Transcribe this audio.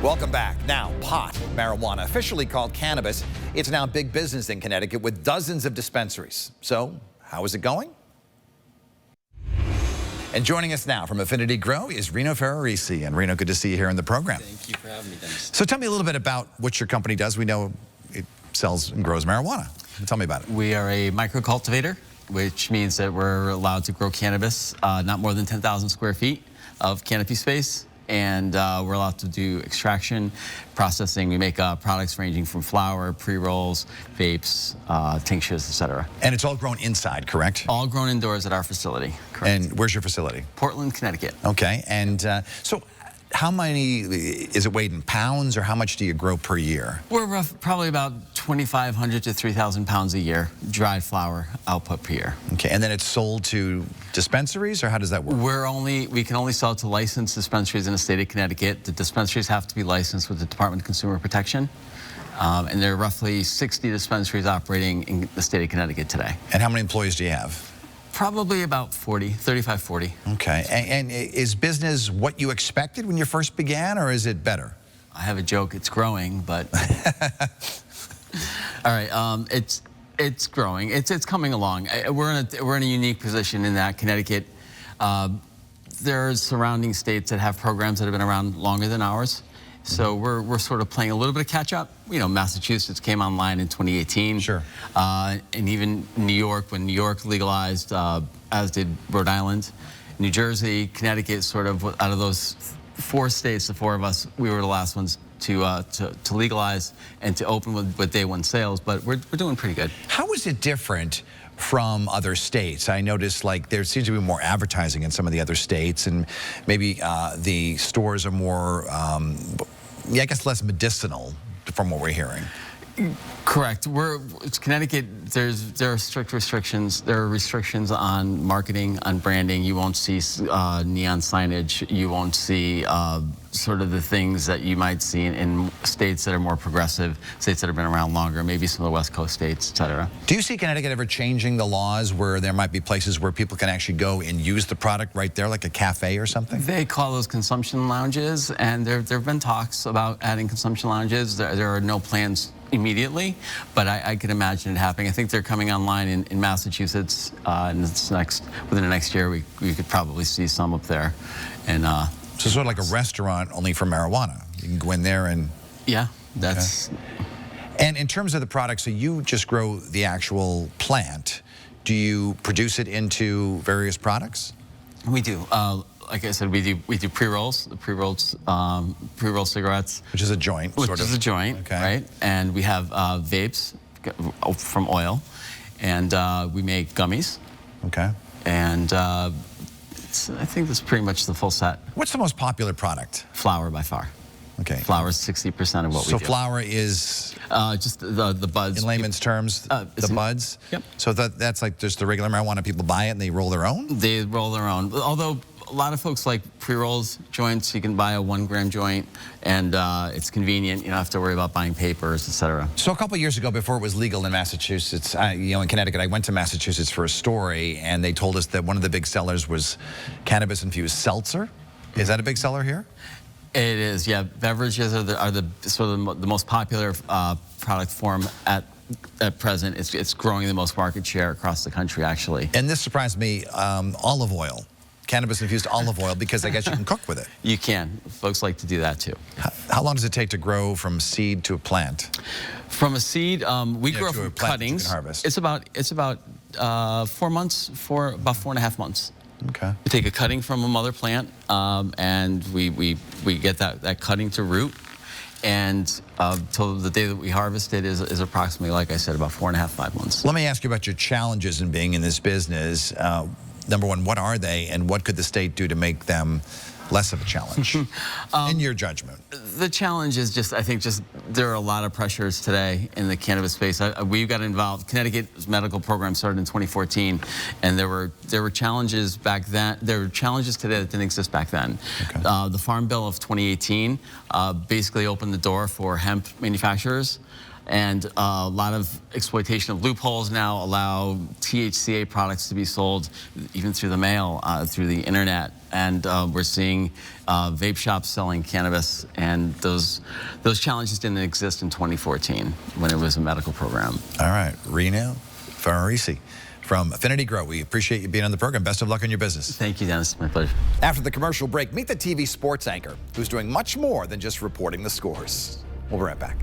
Welcome back. Now, pot, marijuana, officially called cannabis, it's now big business in Connecticut with dozens of dispensaries. So, how is it going? And joining us now from Affinity Grow is Rino Ferrarese. And Rino, good to see you here in the program. Thank you for having me, Dennis. So tell me a little bit about what your company does. We know it sells and grows marijuana. Tell me about it. We are a microcultivator, which means that we're allowed to grow cannabis, not more than 10,000 square feet of canopy space. And we're allowed to do extraction, processing. We make products ranging from flower, pre-rolls, vapes, tinctures, etc. And it's all grown inside, correct? All grown indoors at our facility, correct. And where's your facility? Portland, Connecticut. Okay, and so how many, is it weighed in pounds, or how much do you grow per year? We're probably about 2,500 to 3,000 pounds a year, dried flower output per year. Okay, and then it's sold to dispensaries, or how does that work? We can only sell to licensed dispensaries in the state of Connecticut. The dispensaries have to be licensed with the Department of Consumer Protection. And there are roughly 60 dispensaries operating in the state of Connecticut today. And how many employees do you have? Probably about 40, 35, 40. Okay, and is business what you expected when you first began, or is it better? I have a joke, it's growing, but... All right, it's growing. It's coming along. We're in a unique position in that Connecticut, there's surrounding states that have programs that have been around longer than ours. So we're sort of playing a little bit of catch up. You know, Massachusetts came online in 2018. Sure. And even New York, when New York legalized, as did Rhode Island, New Jersey, Connecticut, sort of out of those 4 states, the 4 of us, we were the last ones to legalize and to open with day 1 sales. But we're doing pretty good. How is it different from other states? I noticed like there seems to be more advertising in some of the other states, and maybe the stores are more, I guess, less medicinal from what we're hearing. Correct. It's Connecticut. There are strict restrictions. There are restrictions on marketing, on branding. You won't see neon signage. You won't see sort of the things that you might see in states that are more progressive, states that have been around longer, maybe some of the West Coast states, et cetera. Do you see Connecticut ever changing the laws where there might be places where people can actually go and use the product right there, like a cafe or something? They call those consumption lounges, and there have been talks about adding consumption lounges. There are no plans immediately, but I can imagine it happening. I think they're coming online in Massachusetts, and within the next year we could probably see some up there. And so sort of like a restaurant, only for marijuana. You can go in there and... Yeah, that's... Okay. And in terms of the product, so you just grow the actual plant. Do you produce it into various products? We do. Like I said, we do pre-rolls, pre-roll cigarettes. Which is a joint, sort of. Which is a joint, okay. Right? And we have vapes from oil, and we make gummies. Okay. And I think that's pretty much the full set. What's the most popular product? Flower by far. Okay. Flower is 60% of what we do. So flower is? Just the buds. In layman's terms, the buds? Yep. So that's like just the regular marijuana, people buy it and they roll their own? They roll their own. Although a lot of folks like pre-rolls joints. You can buy a 1-gram joint, and it's convenient. You don't have to worry about buying papers, etc. So a couple of years ago, before it was legal in Massachusetts, in Connecticut, I went to Massachusetts for a story, and they told us that one of the big sellers was cannabis-infused seltzer. Is that a big seller here? It is, yeah. Beverages are the most popular product form at present. It's growing the most market share across the country, actually. And this surprised me, olive oil. Cannabis-infused olive oil, because I guess you can cook with it. You can. Folks like to do that, too. How long does it take to grow from seed to a plant? From a seed, we grow from cuttings. You can harvest. It's about 4 months, about 4.5 months. Okay. We take a cutting from a mother plant, and we get that cutting to root, and till the day that we harvest it is approximately, like I said, about 4.5, 5 months. Let me ask you about your challenges in being in this business. Number one, what are they, and what could the state do to make them less of a challenge, in your judgment? The challenge is just, I think, there are a lot of pressures today in the cannabis space. We got involved. Connecticut's medical program started in 2014, and there were challenges back then. There were challenges today that didn't exist back then. Okay. The Farm Bill of 2018 basically opened the door for hemp manufacturers. And a lot of exploitation of loopholes now allow THCA products to be sold even through the mail, through the internet. And we're seeing vape shops selling cannabis, and those challenges didn't exist in 2014 when it was a medical program. All right, Rino, Ferrarese from Affinity Grow. We appreciate you being on the program. Best of luck in your business. Thank you, Dennis. My pleasure. After the commercial break, meet the TV sports anchor who's doing much more than just reporting the scores. We'll be right back.